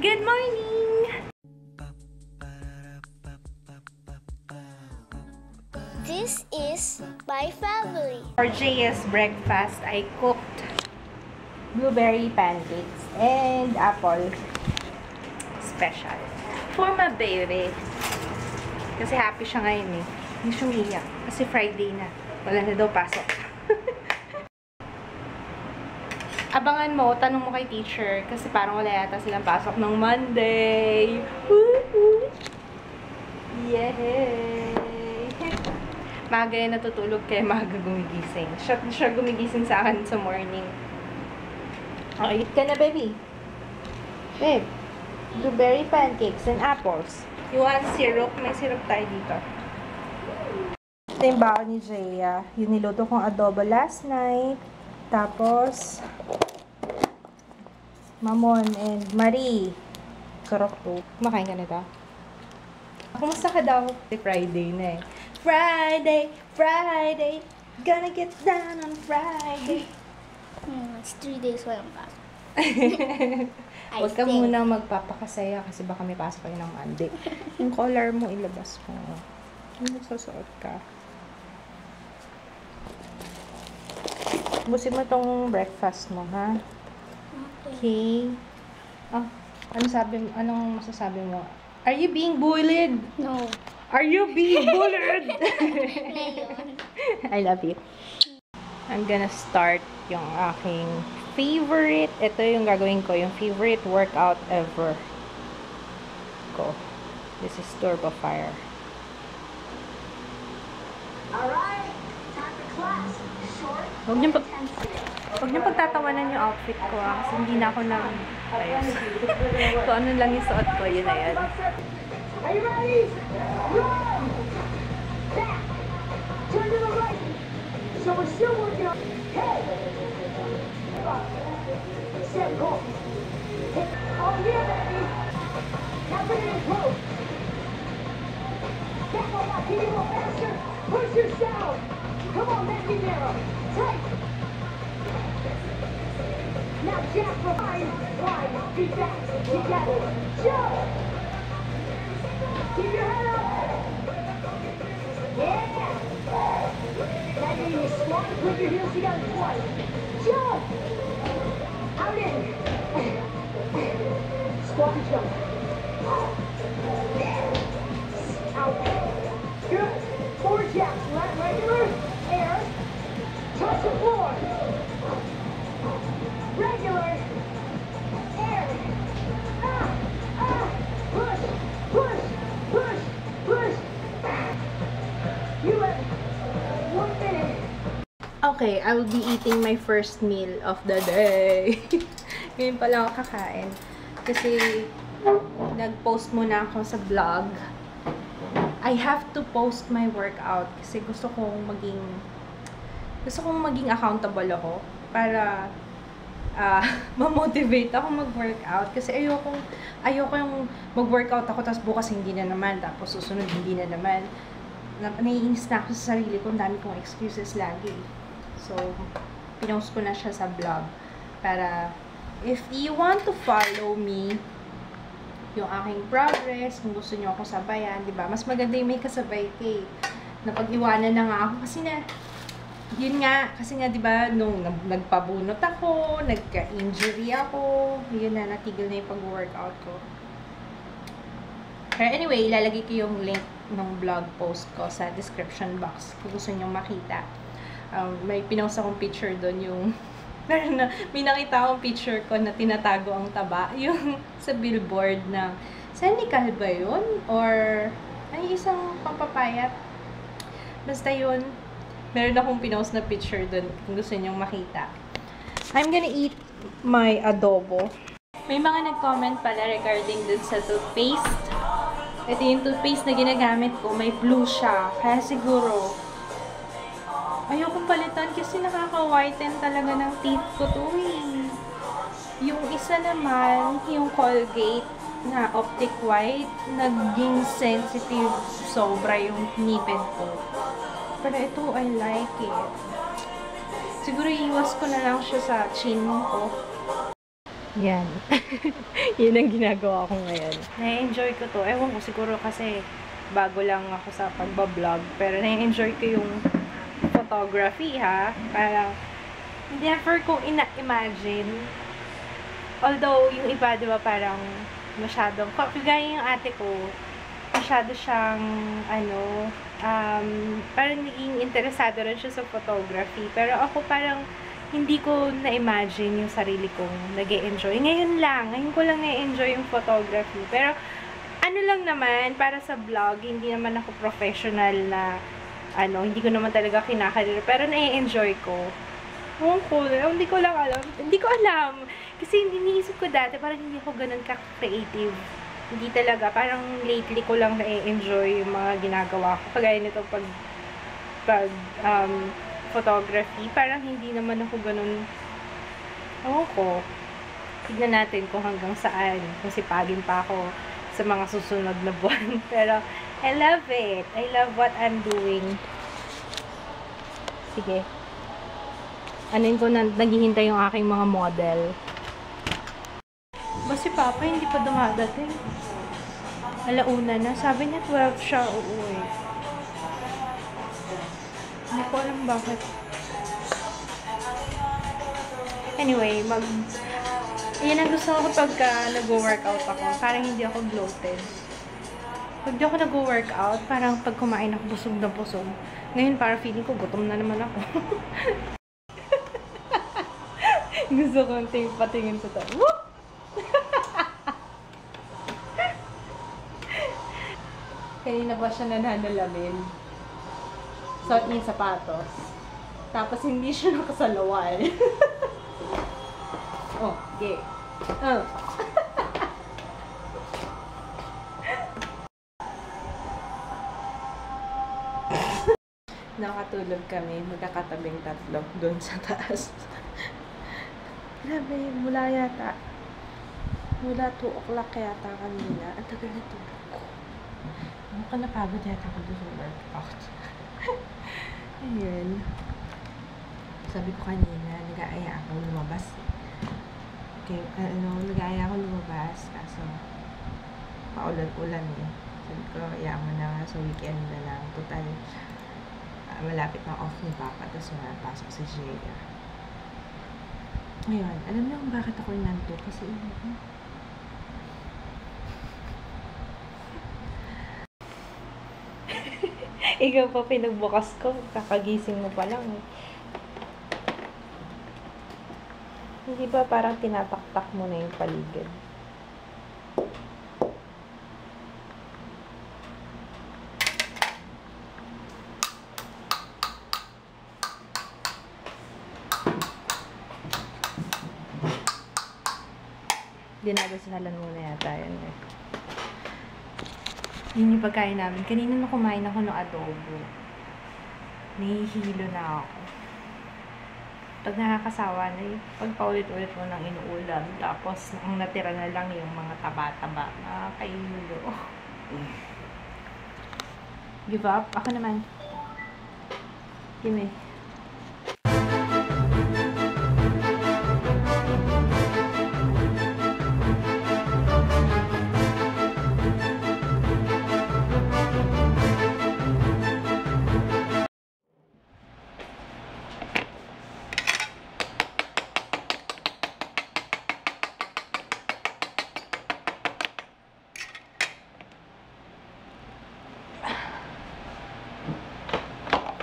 Good morning! This is my family. For JS breakfast, I cooked blueberry pancakes and apple special for my baby. Kasi happy siya ngayon eh. Hindi siya umiyak. Kasi Friday na. Wala na daw pasok. Abangan mo, tanong mo kay teacher. Kasi parang wala yata silang pasok ng Monday. Woo! Yay! Maga yan natutulog kaya maga gumigising. Siya gumigising sa akin sa morning. Okay, eat ka na, baby. Babe, blueberry pancakes and apples. You want syrup? May syrup tayo dito. Ito yung baon ni Jaya. Yung niluto kong adobo last night. Tapos, Mamon and Marie. Sarap to. Kumakain ka na ito? Kumusta ka daw? Friday na eh. Friday, Friday, gonna get down on Friday. It's 3 days walang pasok. Huwag ka muna magpapakasaya kasi baka may pasok kayo ng Monday. Yung collar mo, ilabas mo. Ano magsusuot ka? Busin mo tong breakfast mo, ha? Okay. Oh, anong masasabi mo? Are you being bullied? No. Are you being bullied? I love you. I'm gonna start yung aking favorite. Ito yung gagawin ko, yung favorite workout ever ko. This is Turbo Fire. Alright, time for class. Short. Huwag niyong pagtatawanan yung outfit ko kasi hindi na ako ayos. Kung ano lang yung suot ko, yun na yan. Are you ready? Run! Back! Turn to the right! So we're still working on... Hey! Set, go! Hit. Oh yeah, baby! Now bring it in close! Back on that, can you go faster? Push yourself! Come on, McNamara! Tight! Now Jack for wide, be back, together, jump! Keep your head up! Yeah! Now you need to squat and put your heels together twice. Jump! Out in! Squat and jump. Out. Good. 4 jabs. Regular. Air. Touch the floor. Regular. Air. Push. Push. Push. Push. You have 1 minute. Okay, I will be eating my first meal of the day. Ngayon pa lang ako kakain. Kasi nag-post muna ako sa vlog. I have to post my workout kasi gusto kong maging accountable ako para ma-motivate ako mag-workout kasi ayoko yung mag-workout ako tapos bukas hindi na naman tapos susunod hindi na naman. Naiinis na ako sa sarili ko, ang dami kong excuses lagi. So, pinost ko na siya sa vlog para if you want to follow me yung aking progress, kung gusto nyo ako sabayan, di ba? Mas maganda yung may kasabay kay napag-iwanan na nga ako kasi yun nga, kasi nga, di ba, nung nagpabunot ako, nagka-injury ako, yun na, natigil na yung pag-workout ko. Pero anyway, ilalagay ko yung link ng blog post ko sa description box kung gusto nyo makita. May pinost akong picture doon yung may nakita akong picture ko na tinatago ang taba. Yung sa billboard na Senecal ba yun? Or ay isang pampapayat. Basta yun. Meron akong pinost na picture doon kung gusto nyong makita. I'm gonna eat my adobo. May mga nag-comment pala regarding dun sa toothpaste. Ito yung toothpaste na ginagamit ko. May blue siya. Kaya siguro ayokong palitan kasi nakaka-whiten talaga ng teeth ko to eh. Yung isa naman, yung Colgate na Optic White, naging sensitive sobra yung ngipin ko. Pero ito, I like it. Siguro iiwas ko na lang siya sa chin ko. Yan. Yun ang ginagawa ko ngayon. Na-enjoy ko to. Ewan ko, siguro kasi bago lang ako sa pagbablog. Pero na-enjoy ko yung photography, ha. Parang, never kong ina-imagine. Although, yung iba, di ba, parang masyadong, kagaya yung ate ko, masyado siyang, parang naging interesado rin siya sa photography. Pero ako parang, hindi ko na-imagine yung sarili kong nag-e-enjoy. Ngayon ko lang na-enjoy yung photography. Pero, ano lang naman, para sa vlog, hindi naman ako professional na, hindi ko naman talaga kinakarir. Pero na-enjoy ko. Hindi ko alam. Kasi iniisip ko dati, parang hindi ako ganun ka-creative. Hindi talaga. Parang lately ko lang na-enjoy yung mga ginagawa ko. Kagaya nito pag photography, parang hindi naman ako ganun. Tignan natin kung hanggang saan. Kung sipagin pa ako sa mga susunod na buwan. Pero, I love it. I love what I'm doing. Sige. Anin ko na naghihintay yung aking mga model. Ba si Papa hindi pa dumadating? Alauna na. Sabi niya 12 siya uuwi. Hindi ko alam bakit. Anyway, yan ang gusto ko pagka nag-workout ako. Parang hindi ako bloated. Pag di ako nag-workout, parang pag kumain ako busog na busog. Ngayon parang feeling ko gutom na naman ako. Gusto ko patingin sa to. Whoop! Kanina ba siya nananalamin? Suot niya yung sapatos. Tapos hindi siya nakasalawal. Okay. Nakatulog kami, magkakatabing tatlo doon sa taas. Grabe, mula 2 o'clock yata kanina. Ang tagal na tulog ko. Mukhang napagod yata ako doon sa workout. Ayun. Sabi ko kanina, nag-aaya ako lumabas. Okay, nag-aaya ako lumabas. Kaso, paulan-ulan eh. Sabi ko, mo na nga sa weekend na lang. Total, malapit na off ni Papa. Tapos pasok si Jaya. Ayun, alam niyo kung bakit ako nanto? Kasi, ikaw pa pinagbukas ko, kakagising mo pa lang eh. Hindi ba parang tinataktak mo na yung paligid? Dinadasalan muna yata yun eh. Yun yung pagkain namin. Kanina na kumain ako ng adobo. Nahihilo na ako. Pag nakakasawa na yung pag paulit-ulit mo nang inuulam, tapos ang natira na lang yung mga taba-taba. Nakakahilo. Give up? Ako naman. Gimme.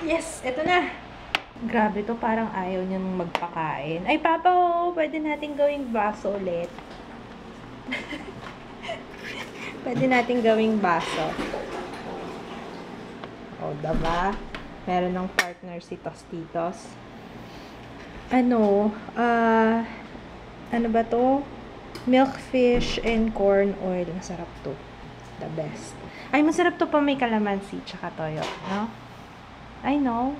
Yes, eto na. Grabe to, parang ayaw niyang magpakain. Ay, Papa, pwede natin gawing baso ulit. Pwede natin gawing baso. O, diba? Meron ng partner si Tostitos. Ano ba to? Milk fish and corn oil. Masarap to. The best. Ay, masarap to pa may calamansi tsaka toyo, no? I know.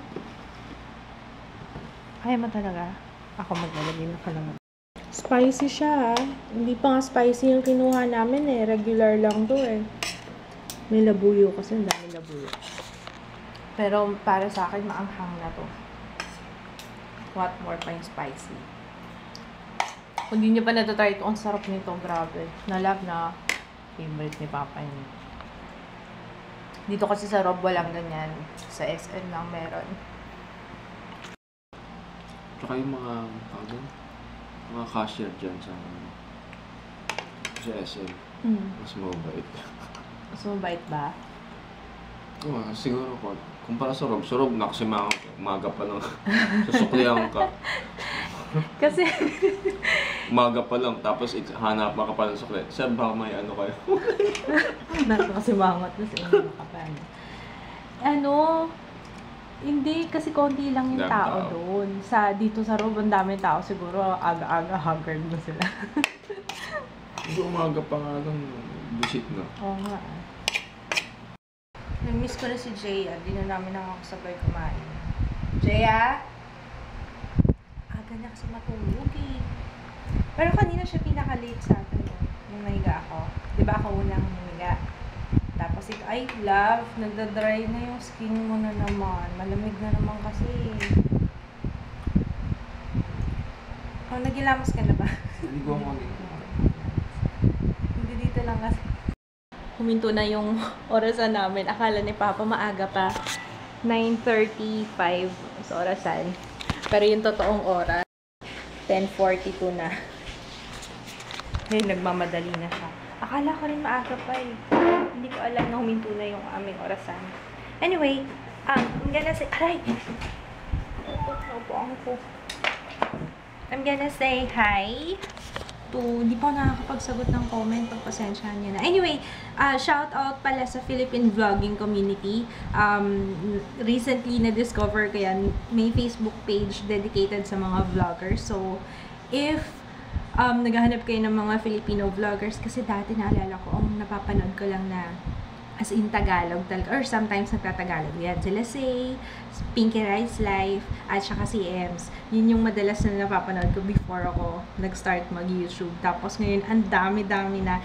Kaya mo talaga. Ako maglalagay ng kalamansi. Spicy siya, ha? Hindi pa nga spicy yung kinuha namin, eh. Regular lang to, eh. May labuyo kasi, ang dami labuyo. Pero, para sa akin, maanghang na to. What more pa yung spicy. Kung di niyo pa natatry ito, ang sarap nito, grabe. Na-love na favorite ni Papa niya. Dito kasi sa Rob walang ganyan. Sa SM lang meron. Tsaka yung mga cashier dyan sa SM. Mas mabait. Mas mabait ba? Oo, siguro po. Kumpara sa Rob nakasimangan ka. Umaga pa lang. Susuklihan ka. Kasi, Umaga pa lang. Tapos hanap ka pa ng sukli. Sir, baka may ano kayo? nakakasimangot na sa inyo makapan. Hindi, kasi konti lang yung Daming tao tao. doon. Dito sa Rob, ang daming tao. Siguro, aga-aga, haggard na sila. Hindi umaga pa nga lang. Visit na. Oo nga. Namiss ko na si Jaya. Di na namin nakakasabay kumain. Jaya? Aga na kasi matulog eh. Pero kanina siya pinaka-late sa atin. Nung nahiga ako. Di ba ako unang humiga? Tapos ito, ay love, nagda-dry na yung skin mo na naman. Malamig na naman kasi. Oh, nagilamos ka na ba? Hindi ko ako dito. Hindi dito lang kasi. Huminto na yung orasan namin. Akala ni Papa maaga pa. 9:35 sa orasan. Pero yung totoong oras, 10:42 na. Ngayon, nagmamadali na siya. Akala ko rin maaga pa eh. Hindi ko alam na huminto na yung aming orasan. Anyway, I'm gonna say, aray! I'm gonna say hi to, di pa ako nakakapagsagot ng comment, pagpasensyahan niya na. Anyway, shout out pala sa Philippine vlogging community. Recently na-discover ko yan, may Facebook page dedicated sa mga vloggers. So, if naghahanap kayo ng mga Filipino vloggers, kasi dati naalala ko, ang napapanood ko lang na as in Tagalog talaga, or sometimes nagtatagalog. Yan, sila Say, Pinky Rice Life, at saka si Ems. Yun yung madalas na napapanood ko before ako nag-start mag-YouTube. Tapos ngayon, ang dami-dami na.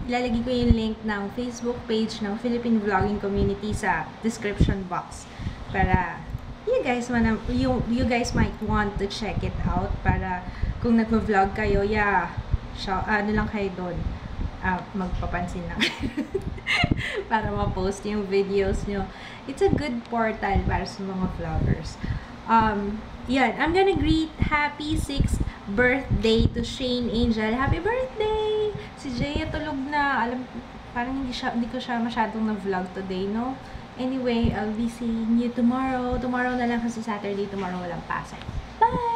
Lalagay ko yung link ng Facebook page ng Philippine Vlogging Community sa description box. Para you guys might want to check it out. Para kung nag-vlog kayo, ano lang kayo doon. Magpapansin lang. Para ma-post yung videos nyo. It's a good portal para sa mga vloggers. Yan. I'm gonna greet happy 6th birthday to Shane Angel. Happy birthday! Si Jaya tulog na. Parang hindi ko siya masyadong na-vlog today, no? Anyway, I'll be seeing you tomorrow. Tomorrow na lang kasi Saturday. Tomorrow walang pasok. Bye!